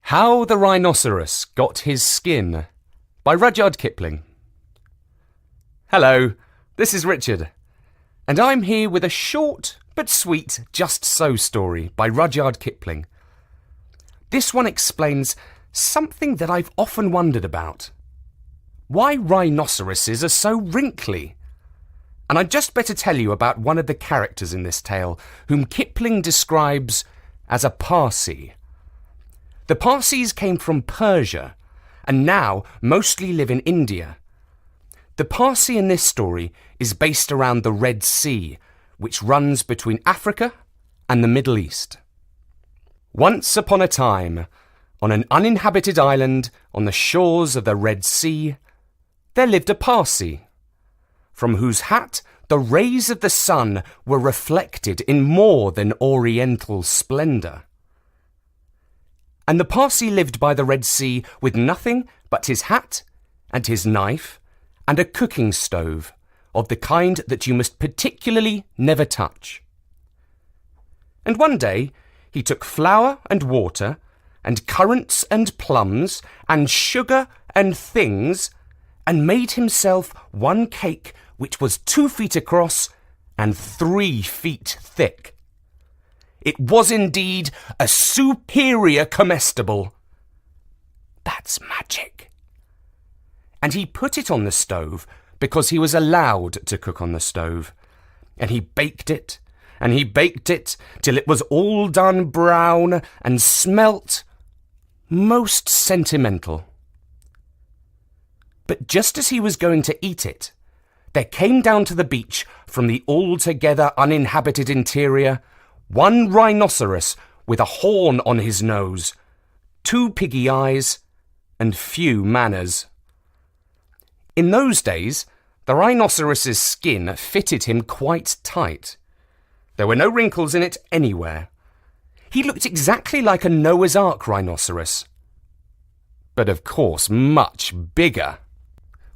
How the Rhinoceros Got His Skin by Rudyard Kipling. Hello, this is Richard, and I'm here with a short but sweet Just So story by Rudyard Kipling. This one explains something that I've often wondered about. Why rhinoceroses are so wrinkly. And I'd just better tell you about one of the characters in this tale, whom Kipling describes as a Parsi. The Parsis came from Persia, and now mostly live in India. The Parsi in this story is based around the Red Sea, which runs between Africa and the Middle East. Once upon a time, on an uninhabited island on the shores of the Red Sea, there lived a Parsi, from whose hat the rays of the sun were reflected in more than oriental splendour. And the Parsi lived by the Red Sea with nothing but his hat and his knife and a cooking stove of the kind that you must particularly never touch. And one day he took flour and water and currants and plums and sugar and things and made himself one cake which was 2 feet across and 3 feet thick. It was indeed a superior comestible. That's magic. And he put it on the stove because he was allowed to cook on the stove. And he baked it, and he baked it till it was all done brown and smelt most sentimental. But just as he was going to eat it, there came down to the beach from the altogether uninhabited interior one rhinoceros with a horn on his nose, 2 piggy eyes, and few manners. In those days, the rhinoceros's skin fitted him quite tight. There were no wrinkles in it anywhere. He looked exactly like a Noah's Ark rhinoceros, but of course much bigger.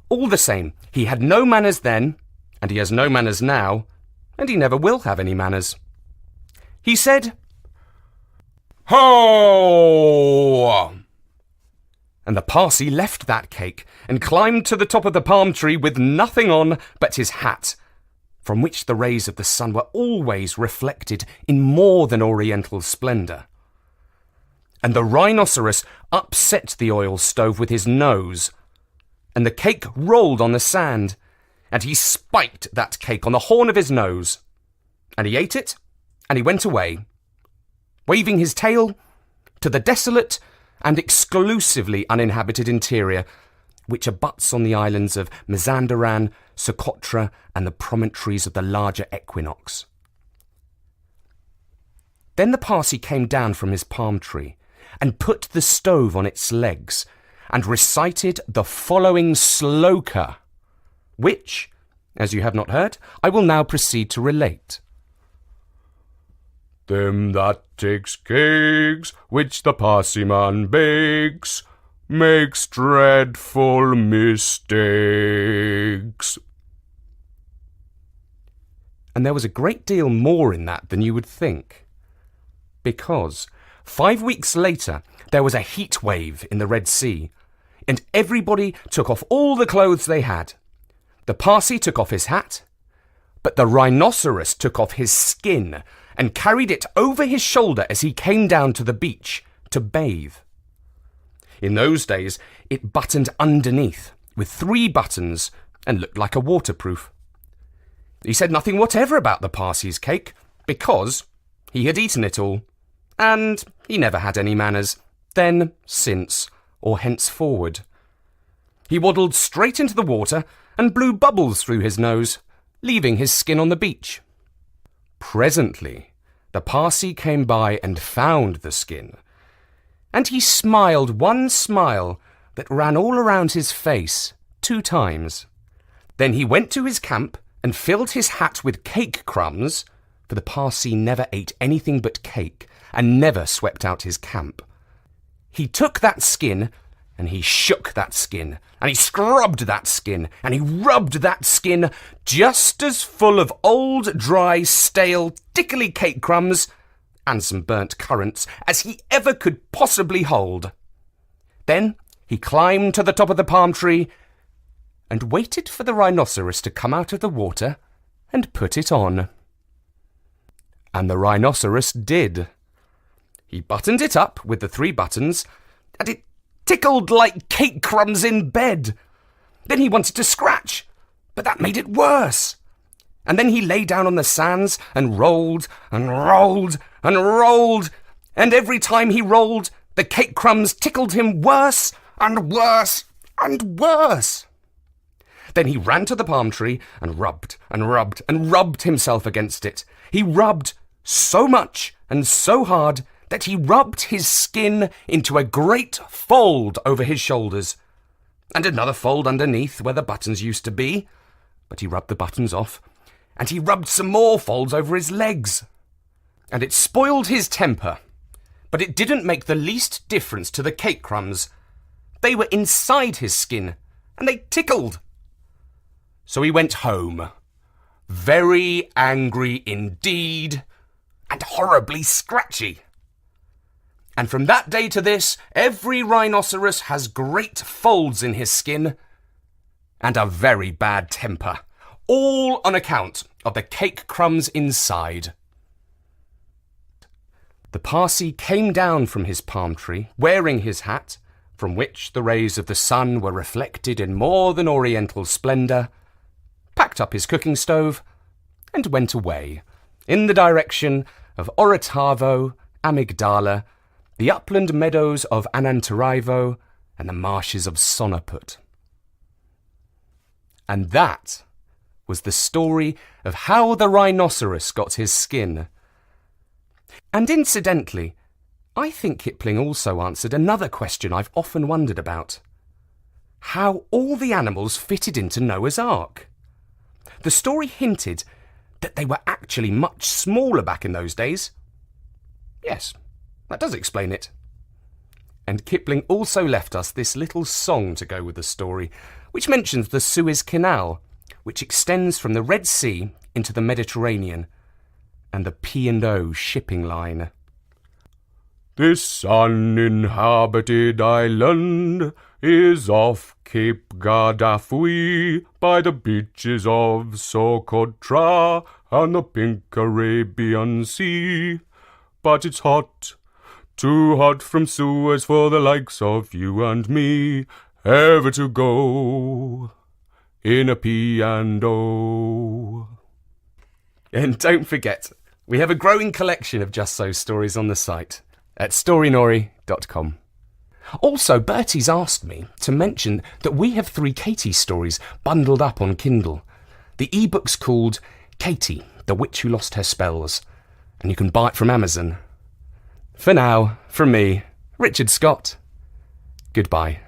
All the same, he had no manners then, and he has no manners now, and he never will have any manners. He said, "Ho!" And the Parsi left that cake and climbed to the top of the palm tree with nothing on but his hat, from which the rays of the sun were always reflected in more than oriental splendour. And the rhinoceros upset the oil stove with his nose, and the cake rolled on the sand, and he spiked that cake on the horn of his nose, and he ate it, and he went away, waving his tail to the desolate and exclusively uninhabited interior, which abuts on the islands of Mazandaran, Socotra, and the promontories of the larger equinox. Then the Parsi came down from his palm tree and put the stove on its legs and recited the following sloka, which, as you have not heard, I will now proceed to relate. Them that takes cakes which the Parsi man bakes makes dreadful mistakes. And there was a great deal more in that than you would think, because 5 weeks later there was a heat wave in the Red Sea, and everybody took off all the clothes they had. The Parsi took off his hat, but the rhinoceros took off his skin and carried it over his shoulder as he came down to the beach to bathe. In those days, it buttoned underneath with 3 buttons and looked like a waterproof. He said nothing whatever about the Parsi's cake because he had eaten it all, and he never had any manners, then, since, or henceforward. He waddled straight into the water and blew bubbles through his nose, leaving his skin on the beach. Presently, the Parsi came by and found the skin, and he smiled one smile that ran all around his face 2 times. Then he went to his camp and filled his hat with cake crumbs, for the Parsi never ate anything but cake and never swept out his camp. He took that skin, and he shook that skin, and he scrubbed that skin, and he rubbed that skin just as full of old, dry, stale, tickly cake crumbs and some burnt currants as he ever could possibly hold. Then he climbed to the top of the palm tree and waited for the rhinoceros to come out of the water and put it on. And the rhinoceros did. He buttoned it up with the 3 buttons, and it tickled like cake crumbs in bed. Then he wanted to scratch, but that made it worse. And then he lay down on the sands and rolled and rolled and rolled, and every time he rolled, the cake crumbs tickled him worse and worse and worse. Then he ran to the palm tree and rubbed and rubbed and rubbed himself against it. He rubbed so much and so hard that he rubbed his skin into a great fold over his shoulders, and another fold underneath where the buttons used to be, but he rubbed the buttons off, and he rubbed some more folds over his legs. And it spoiled his temper, but it didn't make the least difference to the cake crumbs. They were inside his skin, and they tickled. So he went home, very angry indeed, and horribly scratchy. And from that day to this, every rhinoceros has great folds in his skin and a very bad temper, all on account of the cake crumbs inside. The Parsi came down from his palm tree, wearing his hat, from which the rays of the sun were reflected in more than oriental splendour, packed up his cooking stove, and went away, in the direction of Orotavo, Amygdala, the upland meadows of Anantarivo, and the marshes of Sonaput. And that was the story of how the rhinoceros got his skin. And incidentally, I think Kipling also answered another question I've often wondered about: how all the animals fitted into Noah's Ark. The story hinted that they were actually much smaller back in those days. Yes, that does explain it. And Kipling also left us this little song to go with the story, which mentions the Suez Canal, which extends from the Red Sea into the Mediterranean, and the P&O shipping line. This uninhabited island is off Cape Gaddafi by the beaches of Socotra and the pink Arabian Sea. But it's hot, too hot from Suez for the likes of you and me ever to go in a P&O. And don't forget, we have a growing collection of Just So stories on the site at storynori.com. Also, Bertie's asked me to mention that we have 3 Katie stories bundled up on Kindle. The ebook's called Katie, the Witch Who Lost Her Spells, and you can buy it from Amazon. For now, from me, Richard Scott, goodbye.